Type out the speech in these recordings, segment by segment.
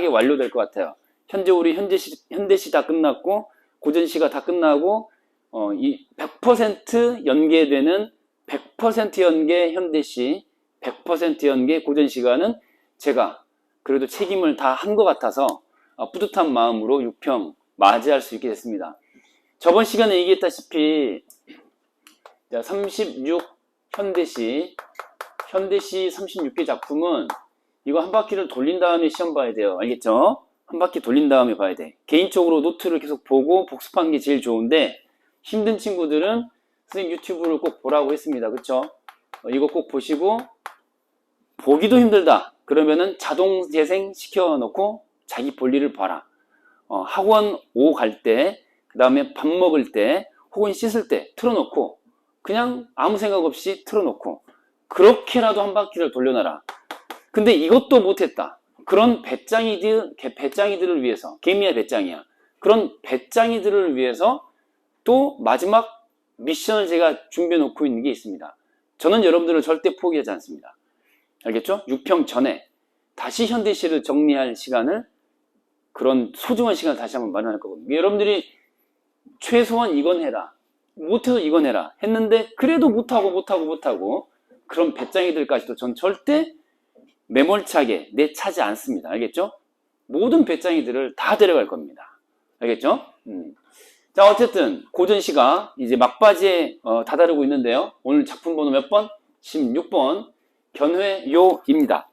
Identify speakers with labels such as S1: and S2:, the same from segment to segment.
S1: 완료될 것 같아요. 현재 우리 현대시 다 끝났고 고전시가 다 끝나고 이 100% 연계되는 100% 연계 현대시, 100% 연계 고전시가는 제가 그래도 책임을 다 한 것 같아서 뿌듯한 마음으로 6평 맞이할 수 있게 됐습니다. 저번 시간에 얘기했다시피 36 현대시 36개 작품은 이거 한 바퀴를 돌린 다음에 시험 봐야 돼요. 알겠죠? 한 바퀴 돌린 다음에 봐야 돼. 개인적으로 노트를 계속 보고 복습하는 게 제일 좋은데 힘든 친구들은 선생님 유튜브를 꼭 보라고 했습니다. 그쵸? 이거 꼭 보시고 보기도 힘들다. 그러면은 자동 재생 시켜놓고 자기 볼일을 봐라. 학원 오후 갈 때, 그 다음에 밥 먹을 때, 혹은 씻을 때 틀어놓고 그냥 아무 생각 없이 틀어놓고 그렇게라도 한 바퀴를 돌려놔라. 근데 이것도 못했다. 그런 배짱이들을 위해서, 개미야 배짱이야. 그런 배짱이들을 위해서 또 마지막 미션을 제가 준비해 놓고 있는 게 있습니다. 저는 여러분들을 절대 포기하지 않습니다. 알겠죠? 6평 전에 다시 현대시를 정리할 시간을, 그런 소중한 시간을 다시 한번 마련할 거거든요. 여러분들이 최소한 이건 해라, 못해도 이건 해라 했는데 그래도 못하고 그런 배짱이들까지도 전 절대 매몰차게 내차지 않습니다. 알겠죠? 모든 배짱이들을 다 데려갈 겁니다. 알겠죠? 자, 어쨌든 고전시가 이제 막바지에 다다르고 있는데요. 오늘 작품 번호 몇 번? 16번 견회요입니다.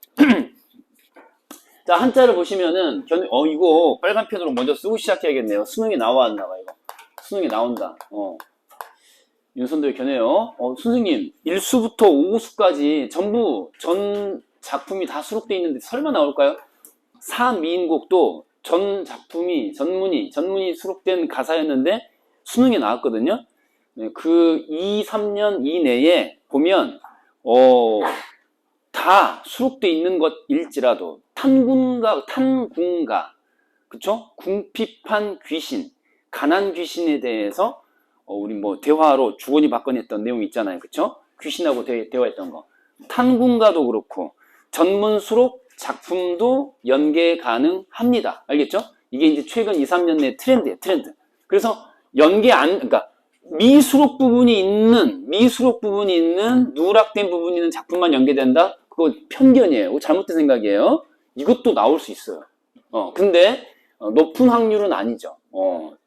S1: 자, 한자를 보시면은 이거 빨간 펜으로 먼저 쓰고 시작해야겠네요. 수능에 나와 안 나와? 이거 수능에 나온다. 윤선도의 견해요. 선생님 1수부터 5수까지 전부 전 작품이 다 수록되어 있는데 설마 나올까요? 사미인곡도 전 작품이 전문이 수록된 가사였는데 수능에 나왔거든요. 그 2, 3년 이내에 보면 다 수록되어 있는 것일지라도 탄군가, 그쵸? 궁핍한 귀신, 가난 귀신에 대해서 우리 뭐 대화로 주거니 받거니 했던 내용이 있잖아요. 그쵸? 귀신하고 대화했던 거. 탄군가도 그렇고 전문 수록 작품도 연계 가능합니다. 알겠죠? 이게 이제 최근 2, 3년 내 트렌드예요. 트렌드. 그래서 그러니까 미수록 부분이 있는 누락된 부분이 있는 작품만 연계된다? 그거 편견이에요. 잘못된 생각이에요. 이것도 나올 수 있어요. 근데 높은 확률은 아니죠.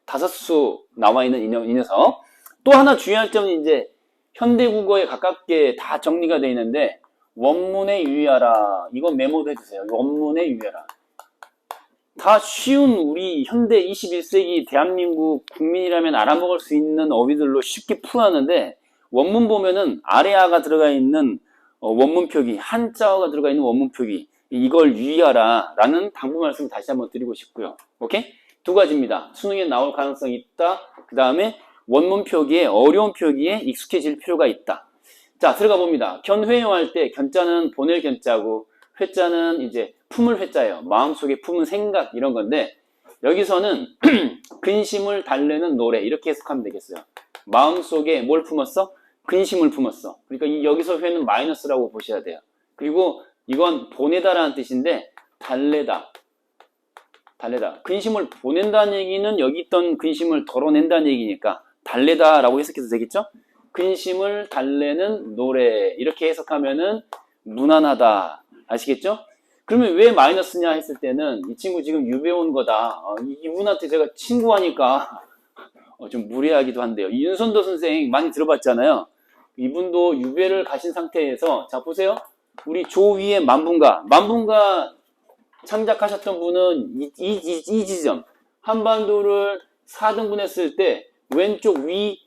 S1: 다섯수 나와 있는 이 녀석. 또 하나 중요할 점은 이제 현대국어에 가깝게 다 정리가 되어 있는데 원문에 유의하라. 이거 메모도 해주세요. 원문에 유의하라. 다 쉬운 우리 현대 21세기 대한민국 국민이라면 알아먹을 수 있는 어휘들로 쉽게 풀어놨는데 원문 보면은 아래아가 들어가 있는 원문 표기, 한자어가 들어가 있는 원문 표기, 이걸 유의하라 라는 당부 말씀 다시 한번 드리고 싶고요. 오케이? 두 가지입니다. 수능에 나올 가능성이 있다. 그 다음에 원문 표기에, 어려운 표기에 익숙해질 필요가 있다. 자, 들어가 봅니다. 견회요 할 때 견자는 보낼 견자고 회자는 이제 품을 회자예요. 마음속에 품은 생각 이런 건데 여기서는 근심을 달래는 노래 이렇게 해석하면 되겠어요. 마음속에 뭘 품었어? 근심을 품었어. 그러니까 여기서 회는 마이너스라고 보셔야 돼요. 그리고 이건 보내다라는 뜻인데 달래다. 근심을 보낸다는 얘기는 여기 있던 근심을 덜어낸다는 얘기니까 달래다라고 해석해도 되겠죠? 근심을 달래는 노래 이렇게 해석하면은 무난하다. 아시겠죠? 그러면 왜 마이너스냐 했을 때는 이 친구 지금 유배 온 거다. 이분한테 제가 친구하니까 좀 무례하기도 한데요. 윤선도 선생 많이 들어봤잖아요. 이분도 유배를 가신 상태에서 자 보세요. 우리 조위의 만분가 창작하셨던 분은 이 지점 한반도를 4등분 했을 때 왼쪽 위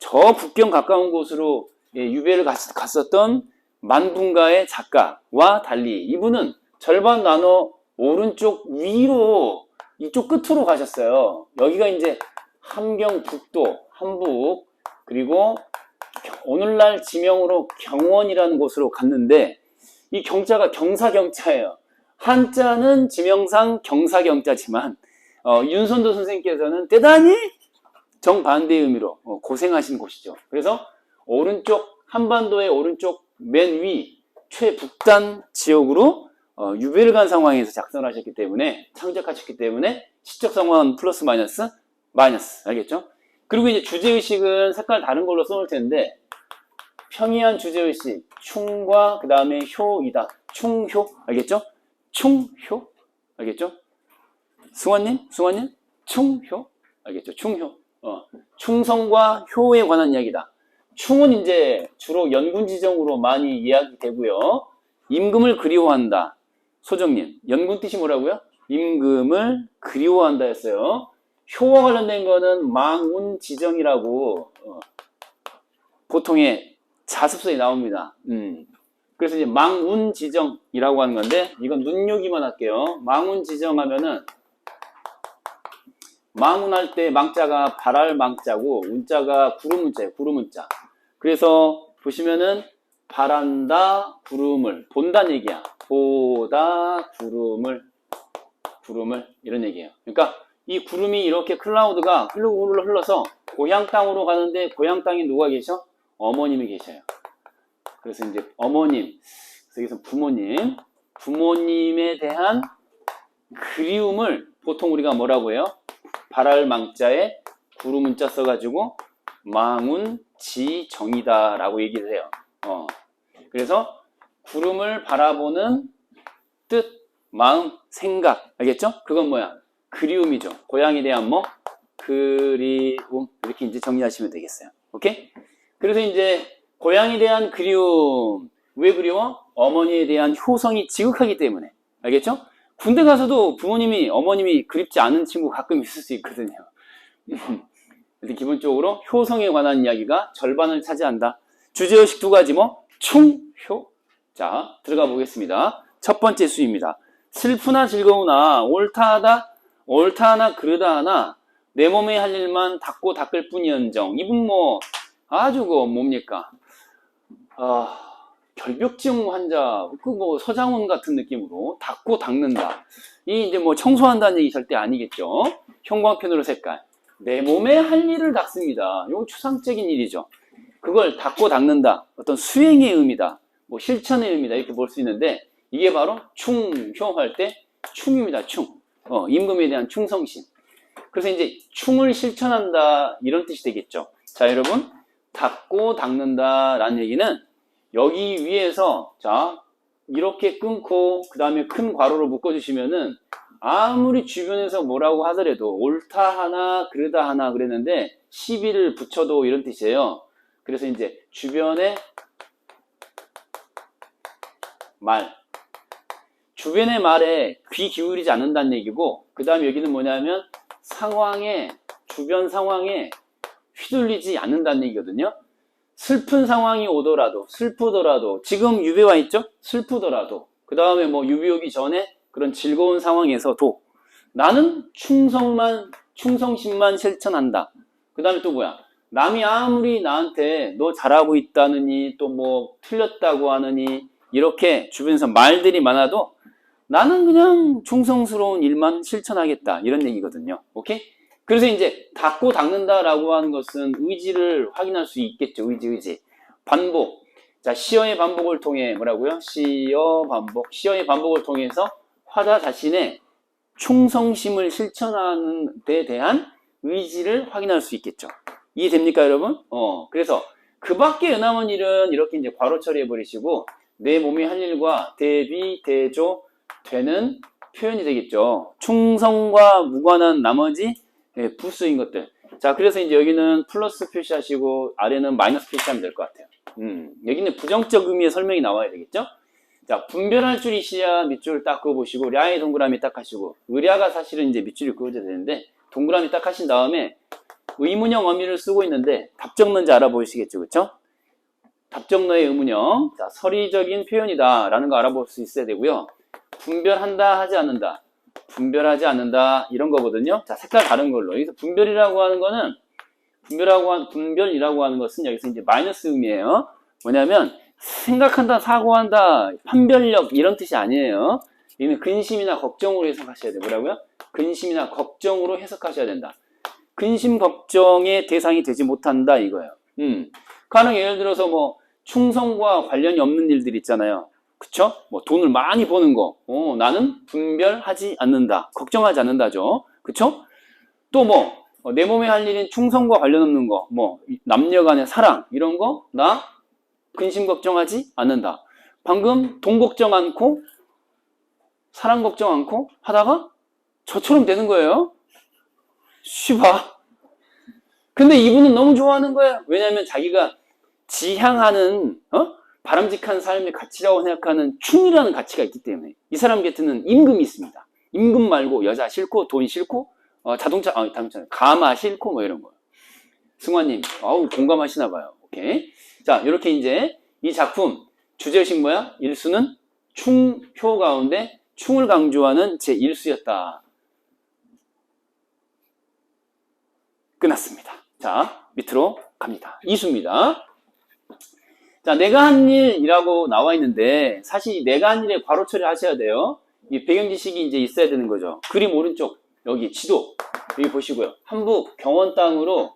S1: 저 국경 가까운 곳으로 유배를 갔었던 만분가의 작가와 달리 이분은 절반 나눠 오른쪽 위로 이쪽 끝으로 가셨어요. 여기가 이제 함경북도 함북 그리고 오늘날 지명으로 경원이라는 곳으로 갔는데 이 경자가 경사경자예요. 한자는 지명상 경사경자지만 윤선도 선생님께서는 대단히 정반대의 의미로 고생하신 곳이죠. 그래서 오른쪽 한반도의 오른쪽 맨 위 최북단 지역으로 유배를 간 상황에서 작성을 하셨기 때문에, 창작하셨기 때문에, 시적 상황 플러스 마이너스, 마이너스. 알겠죠? 그리고 이제 주제의식은 색깔 다른 걸로 써놓을 텐데, 평이한 주제의식, 충과 그 다음에 효이다. 충효. 알겠죠? 충효. 알겠죠? 승환님? 충효. 알겠죠? 충효. 충성과 효에 관한 이야기다. 충은 이제 주로 연군 지정으로 많이 이야기되고요. 임금을 그리워한다. 소정님, 연군 뜻이 뭐라고요? 임금을 그리워한다 했어요. 효와 관련된 거는 망운 지정이라고 보통의 자습서에 나옵니다. 그래서 이제 망운 지정이라고 하는 건데, 이건 눈요기만 할게요. 망운 지정하면은 망운할 때 망자가 발할 망자고 운자가 구름 운자예요. 구름 운자. 그래서 보시면은 바란다 구름을 본다는 얘기야. 보다 구름을 이런 얘기예요. 그러니까 이 구름이 이렇게 클라우드가 흘러서 고향 땅으로 가는데 고향 땅에 누가 계셔? 어머님이 계셔요. 그래서 이제 어머님, 여기서 부모님에 대한 그리움을 보통 우리가 뭐라고 해요? 발할 망자에 구름 문자 써가지고 망운지정이다 라고 얘기를 해요. 그래서 구름을 바라보는 뜻, 마음, 생각. 알겠죠? 그건 뭐야? 그리움이죠. 고향에 대한 뭐? 그리움. 이렇게 이제 정리하시면 되겠어요. 오케이? 그래서 이제 고향에 대한 그리움. 왜 그리워? 어머니에 대한 효성이 지극하기 때문에. 알겠죠? 군대 가서도 부모님이, 어머님이 그립지 않은 친구 가끔 있을 수 있거든요. 기본적으로 효성에 관한 이야기가 절반을 차지한다. 주제의식 두 가지 뭐? 충효. 자, 들어가 보겠습니다. 첫 번째 수입니다. 슬프나 즐거우나 옳다하나 그르다하나 내 몸에 할 일만 닦고 닦을 뿐이언정. 이분 뭐 아주 뭡니까? 결벽증 환자, 뭐 서장훈 같은 느낌으로 닦고 닦는다. 이 이제 뭐 청소한다는 얘기 절대 아니겠죠. 형광펜으로 색깔. 내 몸에 할 일을 닦습니다. 이건 추상적인 일이죠. 그걸 닦고 닦는다. 어떤 수행의 의미다. 뭐 실천의 의미다. 이렇게 볼 수 있는데 이게 바로 충효할 때 충입니다. 충. 임금에 대한 충성심. 그래서 이제 충을 실천한다. 이런 뜻이 되겠죠. 자, 여러분. 닦고 닦는다 라는 얘기는 여기 위에서 자 이렇게 끊고 그 다음에 큰 괄호로 묶어주시면은 아무리 주변에서 뭐라고 하더라도 옳다 하나 그르다 하나 그랬는데 시비를 붙여도 이런 뜻이에요. 그래서 이제 주변에 주변의 말에 귀 기울이지 않는다는 얘기고 그 다음에 여기는 뭐냐면 주변 상황에 휘둘리지 않는다는 얘기거든요. 슬픈 상황이 오더라도 슬프더라도 지금 유배와 있죠? 슬프더라도 그 다음에 뭐 유배 오기 전에 그런 즐거운 상황에서도 나는 충성심만 실천한다. 그 다음에 또 뭐야? 남이 아무리 나한테 너 잘하고 있다느니 또 뭐 틀렸다고 하느니 이렇게 주변에서 말들이 많아도 나는 그냥 충성스러운 일만 실천하겠다 이런 얘기거든요. 오케이? 그래서 이제 닦고 닦는다라고 하는 것은 의지를 확인할 수 있겠죠. 의지. 반복. 자, 시어의 반복을 통해 뭐라고요? 시어의 반복을 통해서 화자 자신의 충성심을 실천하는 데 대한 의지를 확인할 수 있겠죠. 이해됩니까, 여러분? 그래서 그 밖에 은하문 일은 이렇게 이제 괄호 처리해 버리시고 내 몸이 할 일과 대비, 대조 되는 표현이 되겠죠. 충성과 무관한 나머지 부수인 것들. 자, 그래서 이제 여기는 플러스 표시하시고 아래는 마이너스 표시하면 될 것 같아요. 여기는 부정적 의미의 설명이 나와야 되겠죠? 자, 분별할 줄 이시야 밑줄 딱 그어보시고 랴의 동그라미 딱 하시고 의랴가 사실은 이제 밑줄이 그어져야 되는데 동그라미 딱 하신 다음에 의문형 어미를 쓰고 있는데 답정너인지 알아보시겠죠? 그쵸? 답정너의 의문형. 자, 서리적인 표현이다 라는 거 알아볼 수 있어야 되고요. 분별한다 하지 않는다. 분별하지 않는다 이런 거거든요. 자, 색깔 다른 걸로. 여기서 분별이라고 하는 거는 분별이라고 하는 것은 여기서 이제 마이너스 의미예요. 뭐냐면 생각한다, 사고한다, 판별력 이런 뜻이 아니에요. 이는 근심이나 걱정으로 해석하셔야 돼요. 뭐라고요? 근심이나 걱정으로 해석하셔야 된다. 근심 걱정의 대상이 되지 못한다 이거예요. 가령 예를 들어서 뭐 충성과 관련이 없는 일들 있잖아요. 그쵸? 뭐 돈을 많이 버는 거, 나는 분별하지 않는다, 걱정하지 않는다죠. 그쵸? 또 뭐, 내 몸에 할 일인 충성과 관련 없는 거, 뭐, 남녀 간의 사랑, 이런 거, 나 근심 걱정하지 않는다. 방금 돈 걱정 않고, 사랑 걱정 않고 하다가 저처럼 되는 거예요. 쉬봐. 근데 이분은 너무 좋아하는 거예요. 왜냐하면 자기가 지향하는, 바람직한 삶의 가치라고 생각하는 충이라는 가치가 있기 때문에. 이 사람 곁에는 임금이 있습니다. 임금 말고 여자 싫고, 돈 싫고, 자동차, 가마 싫고, 뭐 이런 거. 승화님, 공감하시나 봐요. 오케이. 자, 이렇게 이제 이 작품, 주제의식 뭐야? 일수는 충효 가운데 충을 강조하는 제1수였다. 끝났습니다. 자, 밑으로 갑니다. 2수입니다. 자, 내가 한 일이라고 나와 있는데, 사실 내가 한 일에 괄호 처리하셔야 돼요. 이 배경 지식이 이제 있어야 되는 거죠. 그림 오른쪽, 여기 지도, 여기 보시고요. 한북 경원 땅으로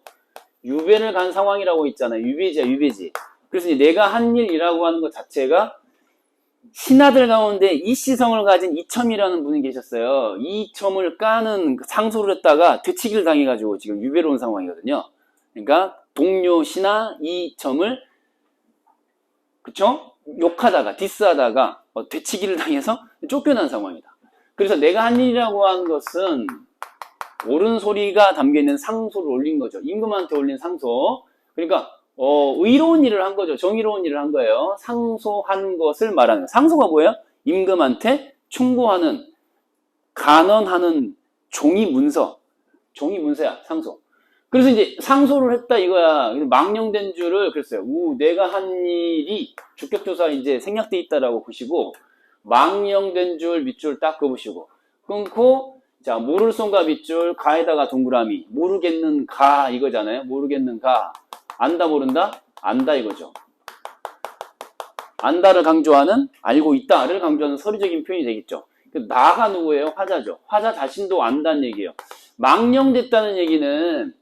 S1: 유배를 간 상황이라고 있잖아요. 유배지야, 유배지. 그래서 이제 내가 한 일이라고 하는 것 자체가 신하들 가운데 이시성을 가진 이첨이라는 분이 계셨어요. 이첨을 까는 상소를 했다가 되치기를 당해가지고 지금 유배로 온 상황이거든요. 그러니까 동료 신하 이첨을 그쵸? 욕하다가 디스하다가 되치기를 당해서 쫓겨난 상황이다. 그래서 내가 한 일이라고 하는 것은 옳은 소리가 담겨있는 상소를 올린 거죠. 임금한테 올린 상소. 그러니까 의로운 일을 한 거죠. 정의로운 일을 한 거예요. 상소한 것을 말하는. 상소가 뭐예요? 임금한테 충고하는, 간언하는 종이 문서. 종이 문서야, 상소. 그래서 이제 상소를 했다 이거야. 망령된 줄을 그랬어요. 내가 한 일이 주격조사 이제 생략돼 있다라고 보시고, 망령된 줄 밑줄 딱 그어보시고, 끊고, 자, 모를 손과 밑줄, 가에다가 동그라미. 모르겠는 가 이거잖아요. 모르겠는 가. 안다 모른다? 안다 이거죠. 안다를 강조하는, 알고 있다를 강조하는 서류적인 표현이 되겠죠. 나가 누구예요? 화자죠. 화자 자신도 안다는 얘기예요. 망령됐다는 얘기는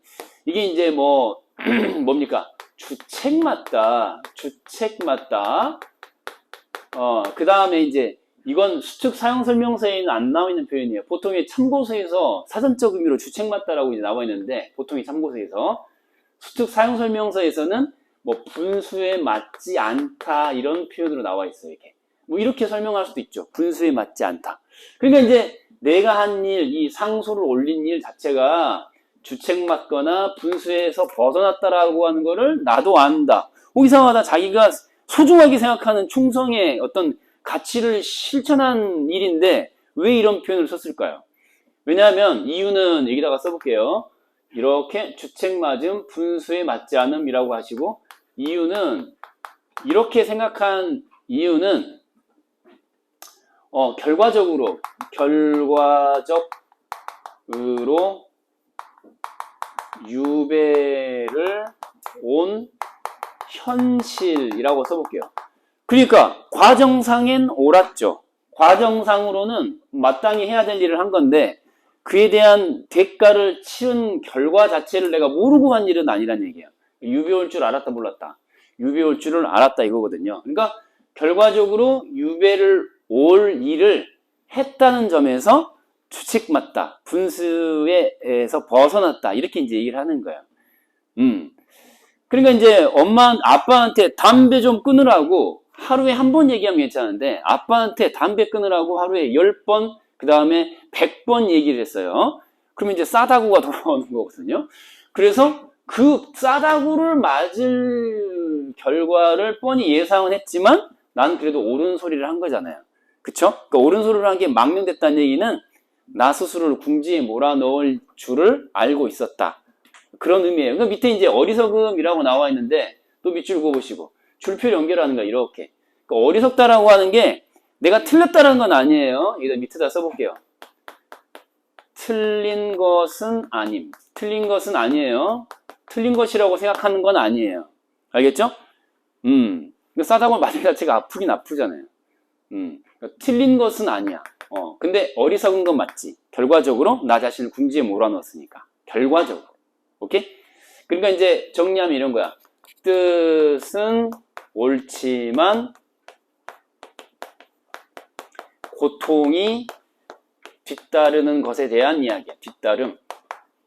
S1: 이게 이제 뭐 뭡니까? 주책 맞다. 주책 맞다. 그 다음에 이제 이건 수특 사용 설명서에는 안 나와 있는 표현이에요. 보통의 참고서에서 사전적 의미로 주책 맞다라고 이제 나와 있는데 보통의 참고서에서 수특 사용 설명서에서는 뭐 분수에 맞지 않다 이런 표현으로 나와 있어요. 이렇게 뭐 이렇게 설명할 수도 있죠. 분수에 맞지 않다. 그러니까 이제 내가 한 일, 이 상소를 올린 일 자체가 주책 맞거나 분수에서 벗어났다라고 하는 거를 나도 안다. 이상하다. 자기가 소중하게 생각하는 충성의 어떤 가치를 실천한 일인데 왜 이런 표현을 썼을까요? 왜냐하면 이유는 여기다가 써볼게요. 이렇게 주책 맞음, 분수에 맞지 않음이라고 하시고 이유는 이렇게 생각한 이유는 결과적으로 유배를 온 현실이라고 써볼게요. 그러니까 과정상엔 옳았죠. 과정상으로는 마땅히 해야 될 일을 한 건데 그에 대한 대가를 치른 결과 자체를 내가 모르고 한 일은 아니란 얘기예요. 유배 올 줄 알았다 몰랐다. 유배 올 줄을 알았다 이거거든요. 그러니까 결과적으로 유배를 올 일을 했다는 점에서 추측 맞다. 분수에서 벗어났다. 이렇게 이제 얘기를 하는 거예요. 그러니까 이제 아빠한테 담배 좀 끊으라고 하루에 한 번 얘기하면 괜찮은데 아빠한테 담배 끊으라고 하루에 10번 그 다음에 100번 얘기를 했어요. 그러면 이제 싸다구가 돌아오는 거거든요. 그래서 그 싸다구를 맞을 결과를 뻔히 예상은 했지만 난 그래도 옳은 소리를 한 거잖아요. 그쵸? 그러니까 옳은 소리를 한 게 망령됐다는 얘기는 나 스스로를 궁지에 몰아넣을 줄을 알고 있었다. 그런 의미예요. 그러니까 밑에 이제 어리석음이라고 나와 있는데 또 밑줄 그어보시고 줄표를 연결하는 거야 이렇게. 그러니까 어리석다라고 하는 게 내가 틀렸다는 건 아니에요. 여기다 밑에다 써볼게요. 틀린 것은 아님. 틀린 것은 아니에요. 틀린 것이라고 생각하는 건 아니에요. 알겠죠? 싸다고 맞은 자체가 아프긴 아프잖아요. 그러니까 틀린 것은 아니야. 근데 어리석은 건 맞지. 결과적으로 나 자신을 궁지에 몰아넣었으니까. 결과적으로. 오케이? 그러니까 이제 정리하면 이런 거야. 뜻은 옳지만 고통이 뒤따르는 것에 대한 이야기야. 뒤따름.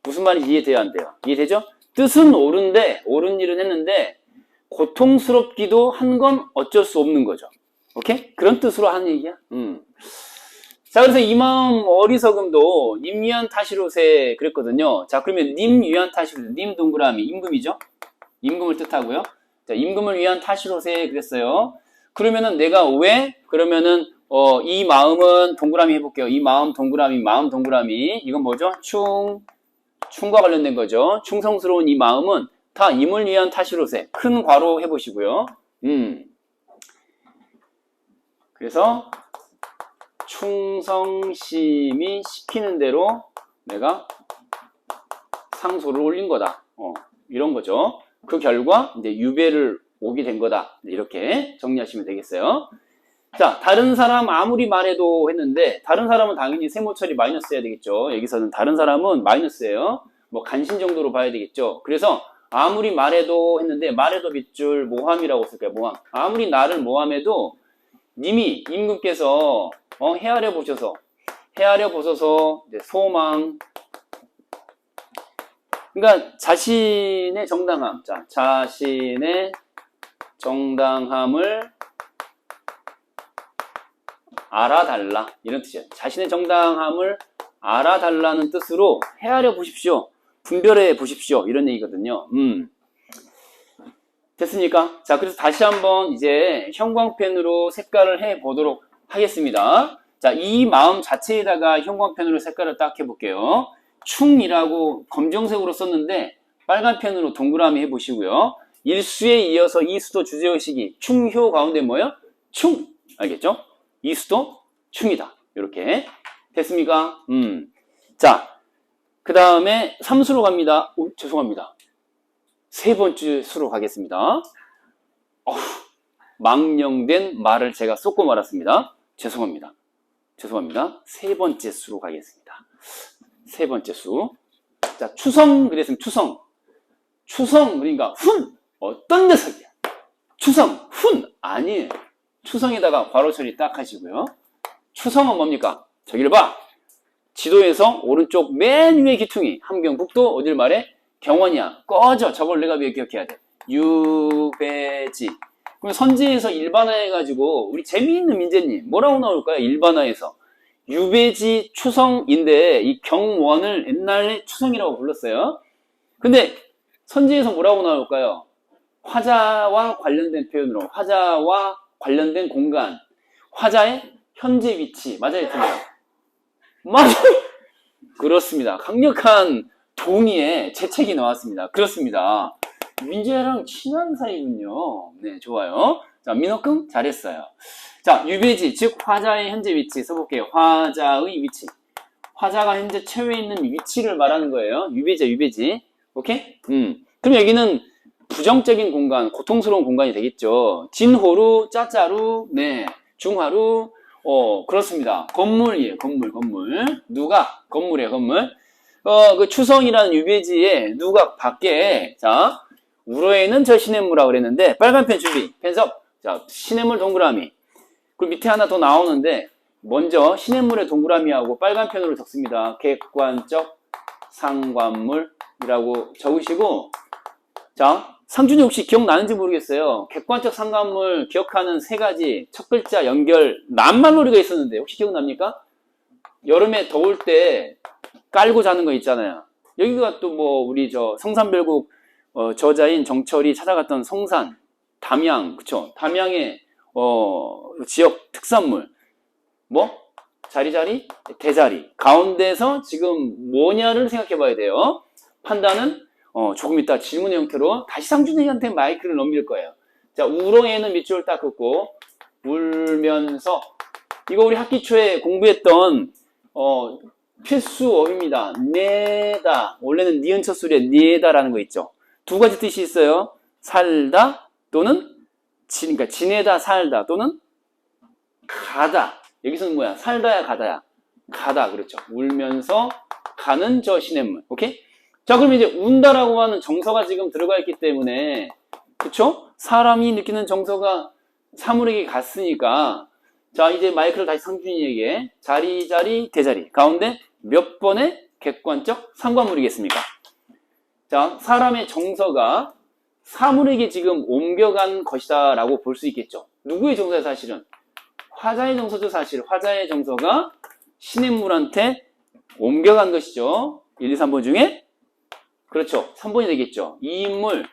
S1: 무슨 말인지 이해돼야 안 돼요? 이해되죠? 뜻은 옳은데, 옳은 일은 했는데, 고통스럽기도 한 건 어쩔 수 없는 거죠. 오케이? 그런 뜻으로 하는 얘기야. 자, 그래서 이 마음 어리석음도 님 위한 탓이로세 그랬거든요. 자, 그러면 님 위한 탓이로세. 님 동그라미, 임금이죠? 임금을 뜻하고요. 자, 임금을 위한 탓이로세 그랬어요. 그러면은 내가 왜? 그러면은 이 마음은 동그라미 해볼게요. 이 마음 동그라미, 마음 동그라미. 이건 뭐죠? 충과 관련된 거죠. 충성스러운 이 마음은 다 임을 위한 탓이로세. 큰 괄호 해보시고요. 그래서 충성심이 시키는 대로 내가 상소를 올린 거다. 이런 거죠. 그 결과 이제 유배를 오게 된 거다. 이렇게 정리하시면 되겠어요. 자, 다른 사람 아무리 말해도 했는데 다른 사람은 당연히 세모처리 마이너스 해야 되겠죠. 여기서는 다른 사람은 마이너스예요. 뭐 간신 정도로 봐야 되겠죠. 그래서 아무리 말해도 했는데 말해도 빗줄 모함이라고 쓸까요? 모함. 아무리 나를 모함해도 님이 임금께서 헤아려 보셔서 이제 소망, 그러니까 자신의 정당함, 자, 자신의 정당함을 알아달라 이런 뜻이에요. 자신의 정당함을 알아달라는 뜻으로 헤아려 보십시오, 분별해 보십시오 이런 얘기거든요. 됐습니까? 자, 그래서 다시 한번 이제 형광펜으로 색깔을 해 보도록 하겠습니다. 자, 이 마음 자체에다가 형광펜으로 색깔을 딱 해볼게요. 충이라고 검정색으로 썼는데 빨간 펜으로 동그라미 해보시고요. 일수에 이어서 이수도 주제의식이 충효 가운데 뭐예요? 충! 알겠죠? 이수도 충이다. 이렇게 됐습니까? 자, 그 다음에 3수로 갑니다. 죄송합니다. 세 번째 수로 가겠습니다. 망령된 말을 제가 쏟고 말았습니다. 죄송합니다. 세 번째 수로 가겠습니다. 세 번째 수. 자, 추성 그랬으면 추성 그러니까 훈 어떤 녀석이야. 추성 훈 아니에요. 추성에다가 괄호 처리 딱 하시고요. 추성은 뭡니까? 저기를 봐. 지도에서 오른쪽 맨 위에 기퉁이 함경북도 어딜 말해? 경원이야. 꺼져. 저걸 내가 왜 기억해야 돼? 유배지. 그럼 선지에서 일반화해가지고 우리 재미있는 민재님 뭐라고 나올까요? 일반화해서 유배지 추성인데 이 경원을 옛날에 추성이라고 불렀어요. 근데 선지에서 뭐라고 나올까요? 화자와 관련된 표현으로 화자와 관련된 공간, 화자의 현재 위치 맞아요, 틀려요? 맞아요. 그렇습니다. 강력한 동의에 재책이 나왔습니다. 그렇습니다. 민재랑 친한 사이군요. 네, 좋아요. 자, 민호금 잘했어요. 자, 유배지, 즉 화자의 현재 위치 써볼게요. 화자의 위치. 화자가 현재 처해 있는 위치를 말하는 거예요. 유배지. 오케이? 그럼 여기는 부정적인 공간, 고통스러운 공간이 되겠죠. 진호루, 짜짜루, 네, 중하루, 그렇습니다. 건물이에요, 건물. 누가? 건물이에요, 건물. 그 추성이라는 유배지에 누가 밖에, 자, 우로에는 저 시냇물이라고 그랬는데, 빨간 펜 준비, 펜석. 자, 시냇물 동그라미. 그리고 밑에 하나 더 나오는데, 먼저 시냇물의 동그라미하고 빨간 펜으로 적습니다. 객관적 상관물이라고 적으시고, 자, 상준이 혹시 기억나는지 모르겠어요. 객관적 상관물 기억하는 세 가지 첫 글자 연결 낱말놀이가 있었는데 혹시 기억납니까? 여름에 더울 때 깔고 자는 거 있잖아요. 여기가 또 뭐 우리 저 성산별곡 저자인 정철이 찾아갔던 성산, 담양, 그쵸? 담양의 지역 특산물 뭐? 자리자리? 대자리 가운데서 지금 뭐냐를 생각해 봐야 돼요. 판단은 조금 이따 질문의 형태로 다시 상준이한테 마이크를 넘길 거예요. 자, 우렁에는 밑줄 딱 긋고 울면서 이거 우리 학기 초에 공부했던 필수어입니다. 내다. 원래는 니은 첫 소리에 니에다라는 거 있죠. 두 가지 뜻이 있어요. 살다 또는 그러니까 지내다 살다 또는 가다. 여기서는 뭐야? 살다야 가다야. 가다. 그렇죠. 울면서 가는 저 시냇물. 오케이? 자, 그럼 이제 운다라고 하는 정서가 지금 들어가 있기 때문에, 그쵸? 사람이 느끼는 정서가 사물에게 갔으니까, 자, 이제 마이크를 다시 상준이에게 자리, 자리, 대자리. 가운데 몇 번의 객관적 상관물이겠습니까? 자, 사람의 정서가 사물에게 지금 옮겨간 것이다 라고 볼 수 있겠죠. 누구의 정서야 사실은? 화자의 정서죠 사실. 화자의 정서가 시냇물한테 옮겨간 것이죠. 1, 2, 3번 중에 그렇죠. 3번이 되겠죠. 이 인물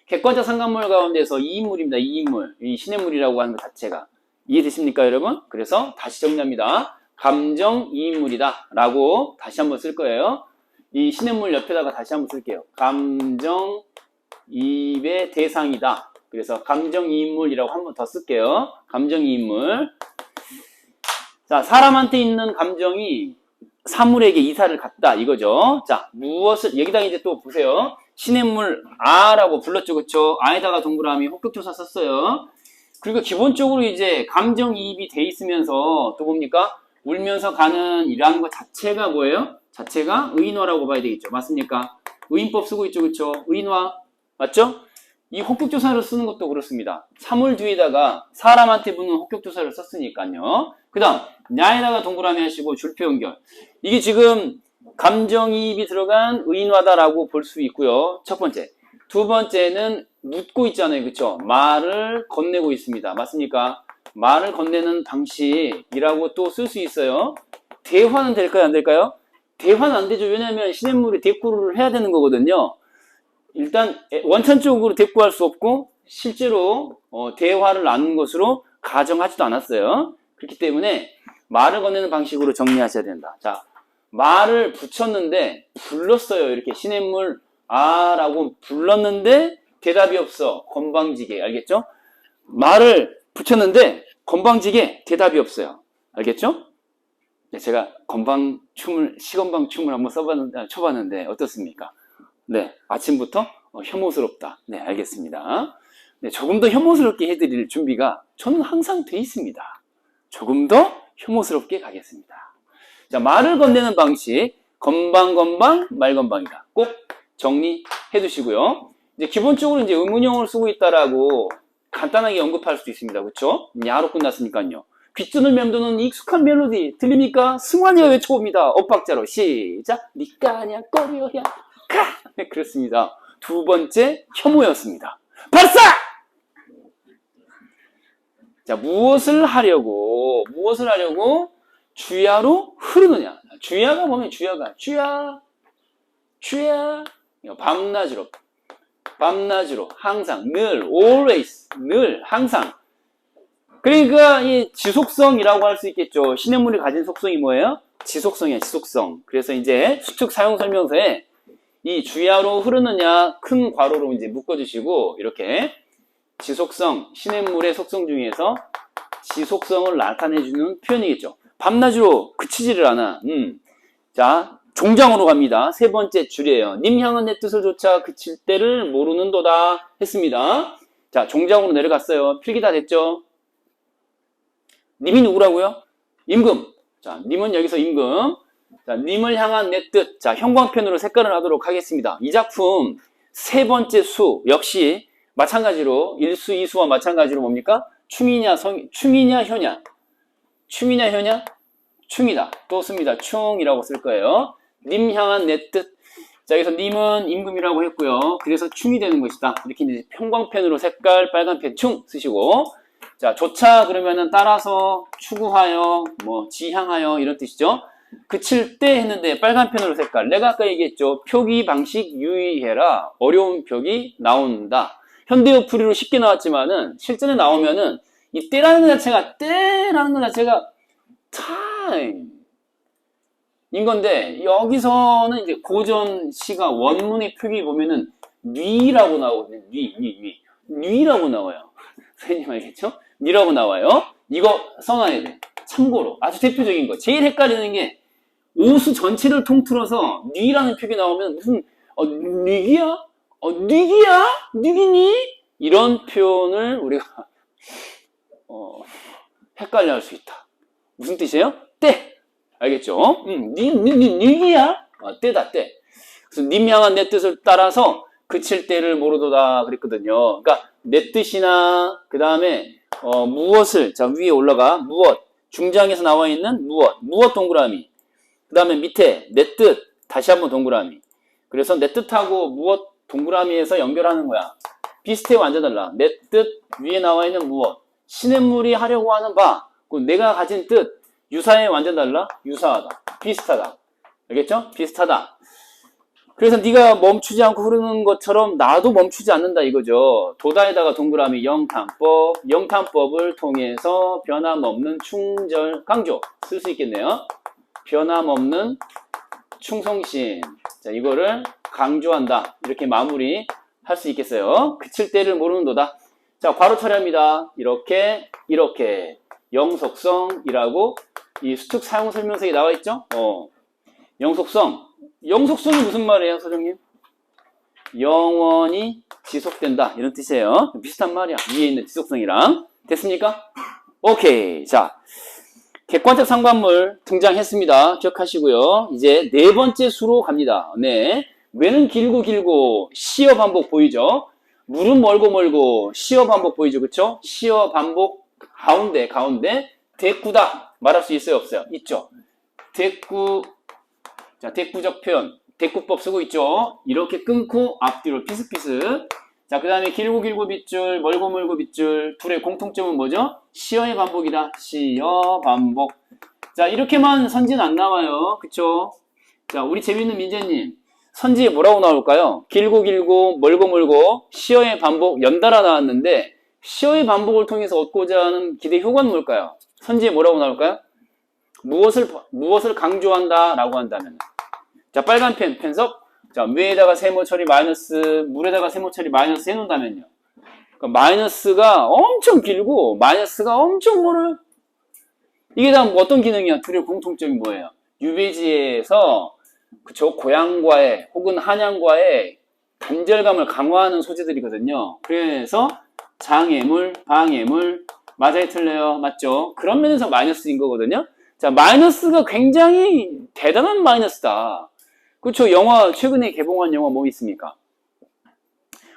S1: 객관적 상관물 가운데서 이 인물입니다. 이 인물. 이 시냇물이라고 하는 것 자체가 이해되십니까 여러분? 그래서 다시 정리합니다. 감정 이인물이다 라고 다시 한번 쓸 거예요. 이 시냇물 옆에다가 다시 한번 쓸게요. 감정 이입의 대상이다. 그래서 감정이인물이라고 한 번 더 쓸게요. 감정이인물. 자, 사람한테 있는 감정이 사물에게 이사를 갔다 이거죠. 자, 무엇을 여기다가 이제 또 보세요. 시냇물 아라고 불렀죠, 그렇죠? 아에다가 동그라미 혹격조사 썼어요. 그리고 기본적으로 이제 감정이입이 돼 있으면서 또 뭡니까? 울면서 가는 이라는 것 자체가 뭐예요? 자체가 의인화라고 봐야 되겠죠. 맞습니까? 의인법 쓰고 있죠, 그렇죠? 의인화 맞죠? 이 혹격조사를 쓰는 것도 그렇습니다. 사물 뒤에다가 사람한테 붙는 혹격조사를 썼으니까요. 그 다음 야에다가 동그라미 하시고 줄표 연결. 이게 지금 감정이입이 들어간 의인화다라고 볼 수 있고요. 첫 번째. 두 번째는 묻고 있잖아요. 그쵸? 말을 건네고 있습니다. 맞습니까? 말을 건네는 방식이라고 또 쓸 수 있어요. 대화는 될까요? 안 될까요? 대화는 안 되죠. 왜냐하면 시냇물이 대꾸를 해야 되는 거거든요. 일단 원천적으로 대꾸할 수 없고 실제로 대화를 나눈 것으로 가정하지도 않았어요. 그렇기 때문에 말을 건네는 방식으로 정리하셔야 된다. 자, 말을 붙였는데 불렀어요. 이렇게 시냇물 아라고 불렀는데 대답이 없어. 건방지게. 알겠죠? 말을 붙였는데 건방지게 대답이 없어요. 알겠죠? 네, 제가 시건방 춤을 한번 쳐봤는데 어떻습니까? 네, 아침부터 혐오스럽다. 네, 알겠습니다. 네, 조금 더 혐오스럽게 해드릴 준비가 저는 항상 돼 있습니다. 조금 더 혐오스럽게 가겠습니다. 자, 말을 건네는 방식, 건방건방, 말건방이다. 꼭 정리해 두시고요. 이제 기본적으로 이제 의문형을 쓰고 있다라고 간단하게 언급할 수도 있습니다. 그렇죠? 야로 끝났으니까요. 귓전을 맴도는 익숙한 멜로디 들립니까? 승환이가 외쳐봅니다. 엇박자로 시작. 니까냐 꼬리어야 카. 네, 그렇습니다. 두 번째 혐오였습니다. 발사! 자, 무엇을 하려고 주야로 흐르느냐. 주야가 뭐면 주야가 주야 밤낮으로 항상 늘 always 늘 항상. 그러니까 이 지속성이라고 할 수 있겠죠. 시냇물이 가진 속성이 뭐예요? 지속성이야, 지속성. 그래서 이제 수축 사용 설명서에 이 주야로 흐르느냐 큰 괄호로 이제 묶어주시고 이렇게 지속성, 시냇물의 속성 중에서 지속성을 나타내주는 표현이겠죠. 밤낮으로 그치지를 않아. 자, 종장으로 갑니다. 세 번째 줄이에요. 님 향은 내 뜻을 조차 그칠 때를 모르는도다 했습니다. 자, 종장으로 내려갔어요. 필기 다 됐죠? 님이 누구라고요? 임금. 자, 님은 여기서 임금. 자, 님을 향한 내 뜻. 자, 형광펜으로 색깔을 하도록 하겠습니다. 이 작품 세 번째 수 역시 마찬가지로 일수, 이수와 마찬가지로 뭡니까? 충이냐, 충이냐, 효냐. 충이냐, 효냐? 충이다. 또 씁니다. 충이라고 쓸 거예요. 님 향한 내 뜻. 자, 여기서 님은 임금이라고 했고요. 그래서 충이 되는 것이다. 이렇게 이제 형광펜으로 색깔 빨간 펜 충 쓰시고. 자, 조차 그러면은 따라서 추구하여 뭐 지향하여 이런 뜻이죠. 그칠 때 했는데 빨간 펜으로 색깔. 내가 아까 얘기했죠. 표기 방식 유의해라. 어려운 표기 나온다. 현대어 풀이로 쉽게 나왔지만은 실전에 나오면은 이 때라는 것 자체가 time 인 건데 여기서는 이제 고전 시가 원문의 표기 보면은 뉘라고 나오거든요. 뉘라고 나와요. 선생님 알겠죠? 뉘라고 나와요. 이거 써놔야 돼. 참고로 아주 대표적인 거. 제일 헷갈리는 게 오수 전체를 통틀어서 뉘라는 표기 나오면 무슨 뉘기야? 뉘기야? 뉘기니? 이런 표현을 우리가 헷갈려 할 수 있다. 무슨 뜻이에요? 때. 알겠죠? 뉘기야? 때다, 때. 그래서 님 향한 내 뜻을 따라서 그칠 때를 모르도다 그랬거든요. 그러니까 내 뜻이나 그 다음에 무엇을, 자, 위에 올라가, 무엇, 중장에서 나와 있는 무엇 동그라미. 그 다음에 밑에 내 뜻, 다시 한번 동그라미. 그래서 내 뜻하고 무엇 동그라미에서 연결하는 거야. 비슷해, 완전 달라. 내 뜻, 위에 나와 있는 무엇. 시냇물이 하려고 하는 바. 내가 가진 뜻, 유사해, 완전 달라? 유사하다. 비슷하다. 알겠죠? 비슷하다. 그래서 네가 멈추지 않고 흐르는 것처럼 나도 멈추지 않는다 이거죠. 도다에다가 동그라미 영탄법을 통해서 변함없는 충절 강조 쓸 수 있겠네요. 변함없는 충성심. 자, 이거를 강조한다. 이렇게 마무리 할 수 있겠어요. 그칠 때를 모르는도다. 자, 괄호 처리합니다. 이렇게 영속성이라고 이 수특 사용 설명서에 나와 있죠? 영속성이 무슨 말이에요, 소장님? 영원히 지속된다. 이런 뜻이에요. 비슷한 말이야. 위에 있는 지속성이랑. 됐습니까? 오케이. 자, 객관적 상관물 등장했습니다. 기억하시고요. 이제 네 번째 수로 갑니다. 네. 왜는 길고 시어 반복 보이죠? 물은 멀고 시어 반복 보이죠? 그쵸? 시어 반복 가운데 대꾸다. 말할 수 있어요? 없어요? 있죠? 대꾸. 자, 대꾸적 표현, 대꾸법 쓰고 있죠? 이렇게 끊고 앞뒤로 피스피스. 자, 그 다음에 길고 빗줄, 멀고 빗줄. 둘의 공통점은 뭐죠? 시어의 반복이다. 시어 반복. 자, 이렇게만 선지는 안 나와요. 그쵸? 자, 우리 재밌는 민재님. 선지에 뭐라고 나올까요? 길고 멀고 시어의 반복 연달아 나왔는데 시어의 반복을 통해서 얻고자 하는 기대 효과는 뭘까요? 선지에 뭐라고 나올까요? 무엇을 강조한다 라고 한다면. 자, 빨간 펜석. 자, 위에다가 세모 처리 마이너스, 물에다가 세모 처리 마이너스 해놓는다면요. 그러니까 마이너스가 엄청 길고, 마이너스가 엄청 멀어요. 이게 다 어떤 기능이야? 둘의 공통점이 뭐예요? 유배지에서, 그쵸, 고양과의, 혹은 한양과의 단절감을 강화하는 소재들이거든요. 그래서, 장애물, 방해물, 맞아요, 틀려요? 맞죠? 그런 면에서 마이너스인 거거든요. 자, 마이너스가 굉장히 대단한 마이너스다. 그렇죠. 최근에 개봉한 영화 뭐 있습니까?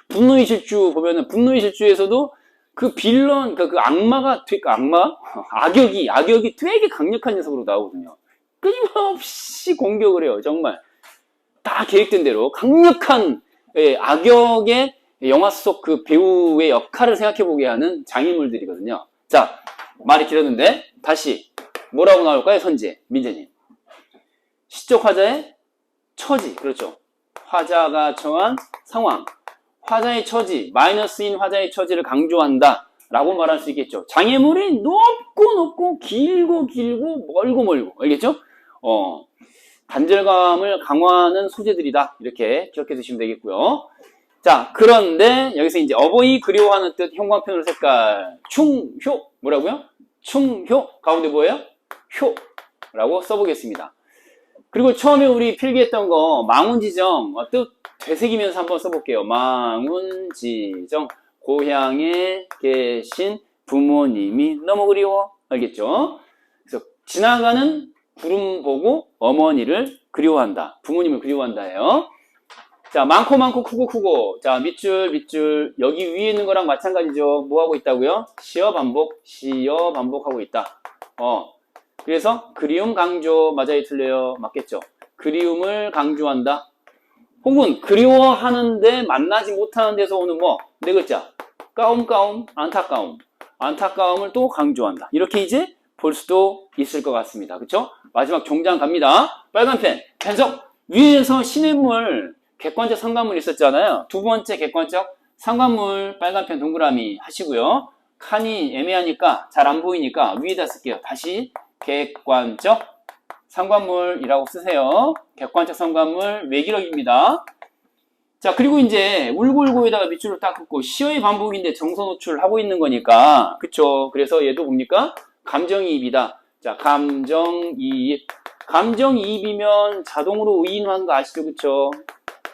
S1: 분노의 질주 보면은, 분노의 질주에서도 그 빌런, 그 악역이 되게 강력한 녀석으로 나오거든요. 끊임없이 공격을 해요. 정말. 다 계획된 대로. 강력한, 악역의 영화 속 그 배우의 역할을 생각해보게 하는 장인물들이거든요. 자, 말이 길었는데, 다시. 뭐라고 나올까요? 선지, 민재님. 시적 화자의 처지, 그렇죠. 화자가 처한 상황, 화자의 처지, 마이너스인 화자의 처지를 강조한다 라고 말할 수 있겠죠. 장애물이 높고 길고 멀고 알겠죠? 단절감을 강화하는 소재들이다 이렇게 기억해 두시면 되겠고요. 자, 그런데 여기서 이제 어버이 그리워하는 뜻 형광펜으로 색깔 충효 뭐라고요? 충효 가운데 뭐예요? 효라고 써보겠습니다. 그리고 처음에 우리 필기했던 거 망운지정 뜻 되새기면서 한번 써볼게요. 망운지정 고향에 계신 부모님이 너무 그리워. 알겠죠? 그래서 지나가는 구름 보고 어머니를 그리워한다. 부모님을 그리워한다예요. 자, 많고 크고 자, 밑줄 여기 위에 있는 거랑 마찬가지죠. 뭐 하고 있다고요? 시어 반복하고 있다. 그래서 그리움 강조 맞아요, 틀려요? 맞겠죠? 그리움을 강조한다. 혹은 그리워하는데 만나지 못하는 데서 오는 뭐? 네 글자. 까움, 안타까움을 또 강조한다. 이렇게 이제 볼 수도 있을 것 같습니다. 그쵸? 마지막 종장 갑니다. 빨간 펜석. 위에서 시냇물, 객관적 상관물 있었잖아요. 두 번째 객관적 상관물, 빨간 펜 동그라미 하시고요. 칸이 애매하니까, 잘 안 보이니까 위에다 쓸게요. 다시. 객관적 상관물이라고 쓰세요. 객관적 상관물 외기력입니다. 자, 그리고 이제 울고에다가 밑줄을 딱 긋고 시어의 반복인데 정서 노출하고 있는 거니까 그쵸? 그래서 얘도 뭡니까? 감정이입이다. 자, 감정이입이면 자동으로 의인화한 거 아시죠? 그쵸?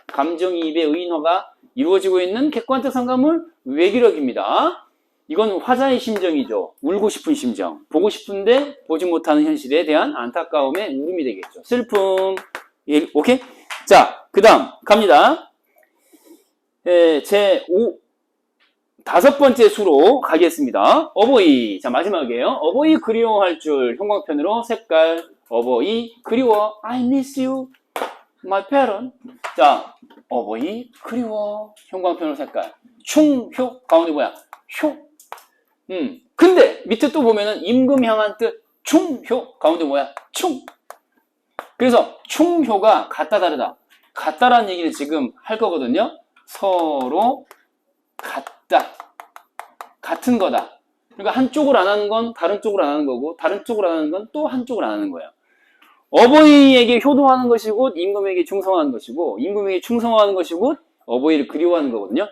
S1: 감정이입의 의인화가 이루어지고 있는 객관적 상관물 외기력입니다. 이건 화자의 심정이죠. 울고 싶은 심정. 보고 싶은데 보지 못하는 현실에 대한 안타까움의 울음이 되겠죠. 슬픔. 오케이? 자, 그 다음 갑니다. 다섯 번째 수로 가겠습니다. 어버이. 자, 마지막이에요. 어버이 그리워할 줄 형광펜으로 색깔. 어버이 그리워. I miss you, my parent. 자, 어버이 그리워. 형광펜으로 색깔. 충효. 가운데 뭐야? 효. 근데 밑에 또 보면은 임금 향한 뜻. 충효. 가운데 뭐야? 충. 그래서 충효가 같다 다르다. 같다라는 얘기를 지금 할 거거든요. 서로 같다. 같은 거다. 그러니까 한쪽을 안 하는 건 다른 쪽을 안 하는 거고, 다른 쪽을 안 하는 건 또 한쪽을 안 하는 거예요. 어버이에게 효도하는 것이 곧 임금에게 충성하는 것이고, 임금에게 충성하는 것이 곧 어버이를 그리워하는 거거든요.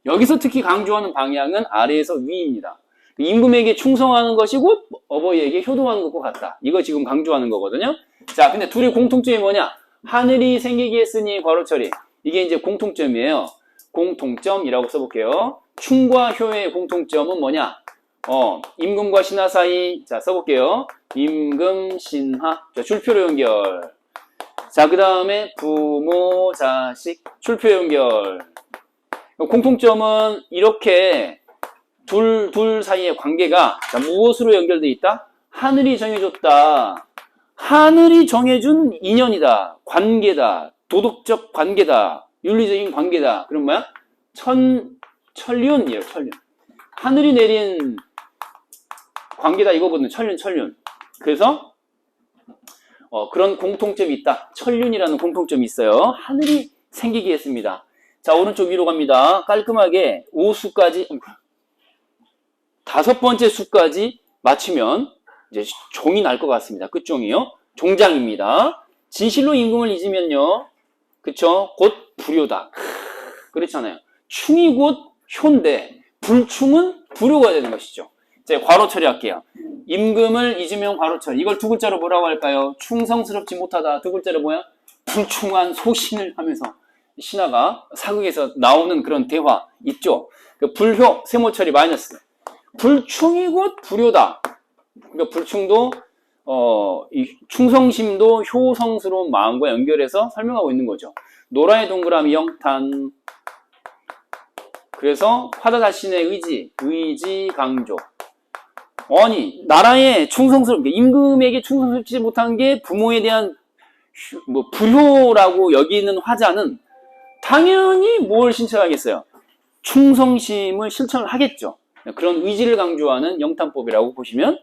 S1: 여기서 특히 강조하는 방향은 아래에서 위입니다. 임금에게 충성하는 것이 곧 어버이에게 효도하는 것과 같다. 이거 지금 강조하는 거거든요. 자, 근데 둘의 공통점이 뭐냐? 하늘이 생기게 했으니 괄호 처리. 이게 이제 공통점이에요. 공통점이라고 써볼게요. 충과 효의 공통점은 뭐냐? 임금과 신하 사이. 자, 써볼게요. 임금, 신하. 자, 출표로 연결. 자, 그 다음에 부모, 자식. 출표 연결. 공통점은 이렇게 둘 사이의 관계가 자, 무엇으로 연결되어 있다? 하늘이 정해줬다. 하늘이 정해준 인연이다. 관계다. 도덕적 관계다. 윤리적인 관계다. 그럼 뭐야? 천륜이에요. 천륜. 하늘이 내린 관계다. 이거거든요. 천륜. 그래서 그런 공통점이 있다. 천륜이라는 공통점이 있어요. 하늘이 생기게 했습니다. 자, 오른쪽 위로 갑니다. 깔끔하게 5수까지 다섯 번째 수까지 맞추면 이제 종이 날 것 같습니다. 끝종이요. 종장입니다. 진실로 임금을 잊으면요. 그쵸? 곧 불효다. 그렇잖아요. 충이 곧 효인데 불충은 불효가 되는 것이죠. 자, 괄호 처리할게요. 임금을 잊으면 괄호 처리. 이걸 두 글자로 뭐라고 할까요? 충성스럽지 못하다. 두 글자로 뭐야? 불충한 소신을 하면서 신하가 사극에서 나오는 그런 대화 있죠. 그 불효 세모 처리 마이너스. 불충이 곧 불효다. 그러니까 불충도 이 충성심도 효성스러운 마음과 연결해서 설명하고 있는 거죠. 노라의 동그라미 영탄. 그래서 화다 자신의 의지 강조. 아니 나라에 충성스럽게 임금에게 충성스럽지 못한 게 부모에 대한 불효라고 여기는 화자는 당연히 뭘 신청하겠어요? 충성심을 실천을 하겠죠. 그런 의지를 강조하는 영탄법이라고 보시면